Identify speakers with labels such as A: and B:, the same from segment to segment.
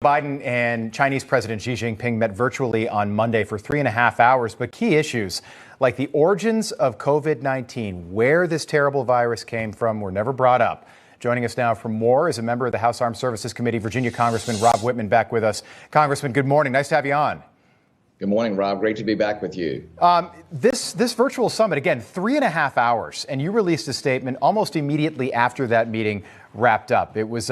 A: Biden and Chinese President Xi Jinping met virtually on Monday for 3.5 hours, but key issues like the origins of COVID-19, where this terrible virus came from, were never brought up. Joining us now for more is a member of the House Armed Services Committee, Virginia Congressman Rob Wittman, back with us. Congressman, good morning. Nice to have you on.
B: Good morning, Rob. Great to be back with you.
A: This virtual summit, again, 3.5 hours, and you released a statement almost immediately after that meeting wrapped up. It was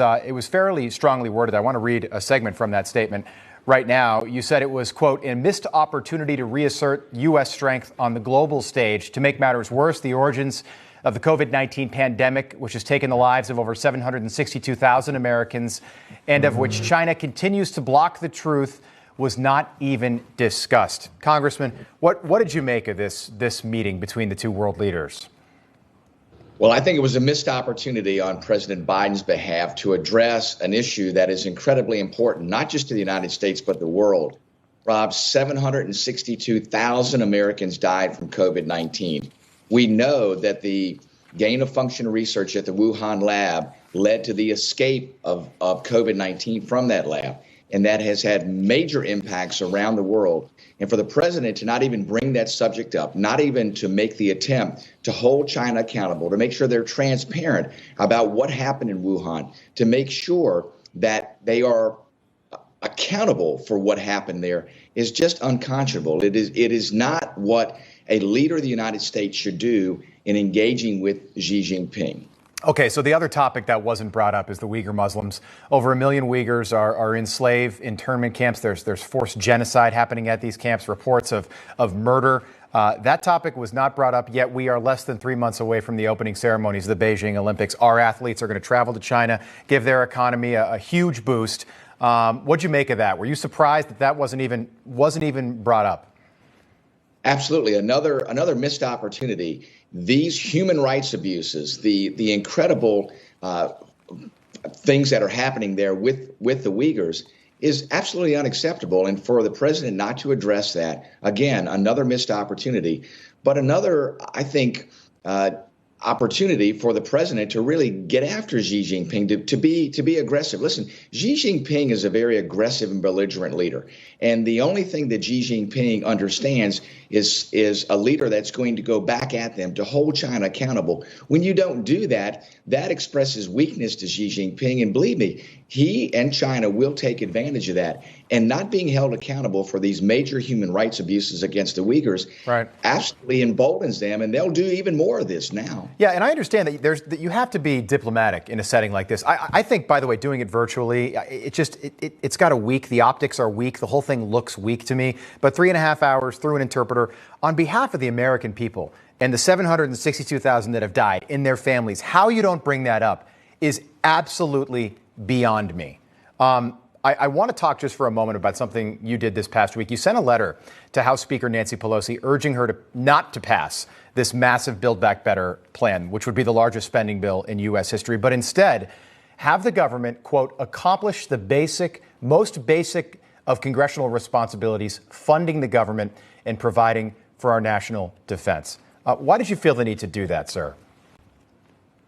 A: fairly strongly worded. I want to read a segment from that statement right now. You said it was, quote, a missed opportunity to reassert U.S. strength on the global stage. To make matters worse, the origins of the COVID-19 pandemic, which has taken the lives of over 762,000 Americans, and of which China continues to block the truth, was not even discussed. Congressman, what did you make of this meeting between the two world leaders?
B: Well, I think it was a missed opportunity on President Biden's behalf to address an issue that is incredibly important, not just to the United States, but the world. Rob, 762,000 Americans died from COVID-19. We know that the gain of function research at the Wuhan lab led to the escape of COVID-19 from that lab. And that has had major impacts around the world. And for the president to not even bring that subject up, not even to make the attempt to hold China accountable, to make sure they're transparent about what happened in Wuhan, to make sure that they are accountable for what happened there, is just unconscionable. It is not what a leader of the United States should do in engaging with Xi Jinping.
A: Okay, so the other topic that wasn't brought up is the Uyghur Muslims. Over 1 million Uyghurs are in slave internment camps. There's forced genocide happening at these camps, reports of murder. That topic was not brought up, yet we are less than 3 months away from the opening ceremonies of the Beijing Olympics. Our athletes are going to travel to China, give their economy a huge boost. What'd you make of that? Were you surprised that wasn't even brought up?
B: Absolutely. Another missed opportunity. These human rights abuses, the incredible things that are happening there with the Uyghurs is absolutely unacceptable. And for the president not to address that, again, another missed opportunity. But another, I think, opportunity for the president to really get after Xi Jinping, to be aggressive. Listen, Xi Jinping is a very aggressive and belligerent leader. And the only thing that Xi Jinping understands is a leader that's going to go back at them, to hold China accountable. When you don't do that, that expresses weakness to Xi Jinping. And believe me, he and China will take advantage of that. And not being held accountable for these major human rights abuses against the Uyghurs absolutely emboldens them, and they'll do even more of this now.
A: Yeah, and I understand that you have to be diplomatic in a setting like this. I think, by the way, doing it virtually, it's got a weak. The optics are weak. The whole thing looks weak to me. But 3.5 hours through an interpreter on behalf of the American people and the 762,000 that have died in their families, how you don't bring that up is absolutely beyond me. I want to talk just for a moment about something you did this past week. You sent a letter to House Speaker Nancy Pelosi urging her not to pass this massive Build Back Better plan, which would be the largest spending bill in U.S. history, but instead have the government, quote, accomplish the most basic of congressional responsibilities, funding the government and providing for our national defense. Why did you feel the need to do that, sir?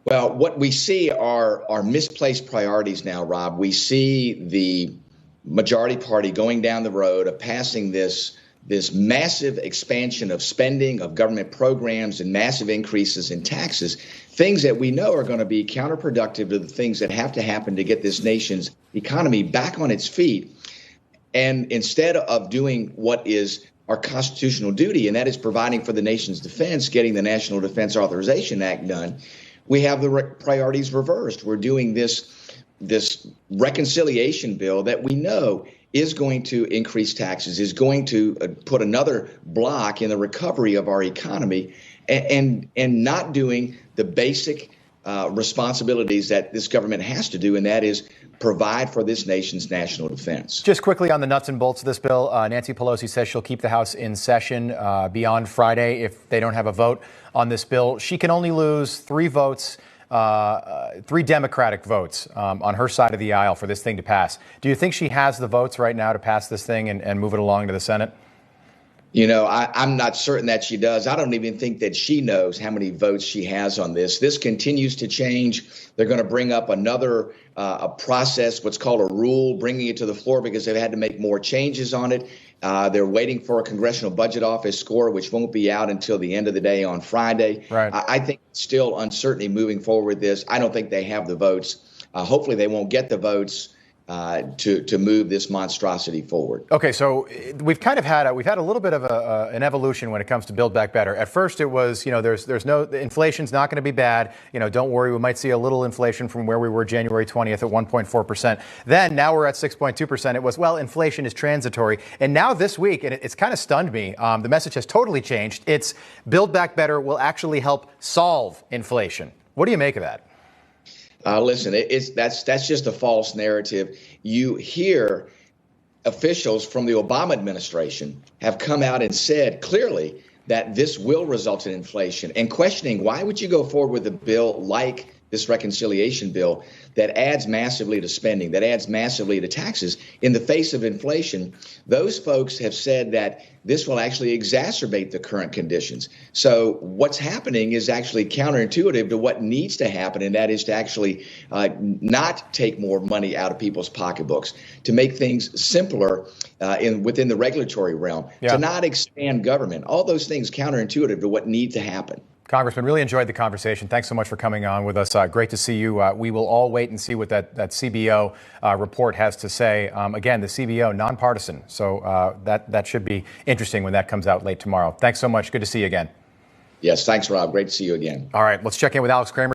B: Well, what we see are misplaced priorities now, Rob. We see the majority party going down the road of passing this massive expansion of spending, of government programs, and massive increases in taxes, things that we know are going to be counterproductive to the things that have to happen to get this nation's economy back on its feet. And instead of doing what is our constitutional duty, and that is providing for the nation's defense, getting the National Defense Authorization Act done, we have the priorities reversed. We're doing this reconciliation bill that we know is going to increase taxes, is going to put another block in the recovery of our economy, and not doing the basic responsibilities that this government has to do, and that is provide for this nation's national defense.
A: Just quickly on the nuts and bolts of this bill, Nancy Pelosi says she'll keep the House in session beyond Friday if they don't have a vote on this bill. She can only lose 3 votes, 3 Democratic votes on her side of the aisle for this thing to pass. Do you think she has the votes right now to pass this thing and move it along to the Senate?
B: I'm not certain that she does. I don't even think that she knows how many votes she has on this. This continues to change. They're going to bring up another a process, what's called a rule, bringing it to the floor because they've had to make more changes on it. They're waiting for a Congressional Budget Office score, which won't be out until the end of the day on Friday.
A: Right.
B: I think still uncertainty moving forward with this. I don't think they have the votes. Hopefully they won't get the votes to move this monstrosity forward.
A: Okay, so we've kind of had a little bit of an evolution when it comes to Build Back Better. At first, it was there's no inflation's not going to be bad. Don't worry, we might see a little inflation from where we were January 20th at 1.4%. Then now we're at 6.2%. It was inflation is transitory, and now this week, and it's kind of stunned me. The message has totally changed. It's Build Back Better will actually help solve inflation. What do you make of that?
B: Listen, that's just a false narrative. You hear officials from the Obama administration have come out and said clearly that this will result in inflation, and questioning why would you go forward with a bill like this reconciliation bill that adds massively to spending, that adds massively to taxes in the face of inflation. Those folks have said that this will actually exacerbate the current conditions. So what's happening is actually counterintuitive to what needs to happen, and that is to actually not take more money out of people's pocketbooks, to make things simpler within the regulatory realm, to not expand government. All those things counterintuitive to what needs to happen.
A: Congressman, really enjoyed the conversation. Thanks so much for coming on with us. Great to see you. We will all wait and see what that CBO report has to say. Again, the CBO, nonpartisan. So that should be interesting when that comes out late tomorrow. Thanks so much. Good to see you again.
B: Yes, thanks, Rob. Great to see you again.
A: All right, let's check in with Alex Kramer.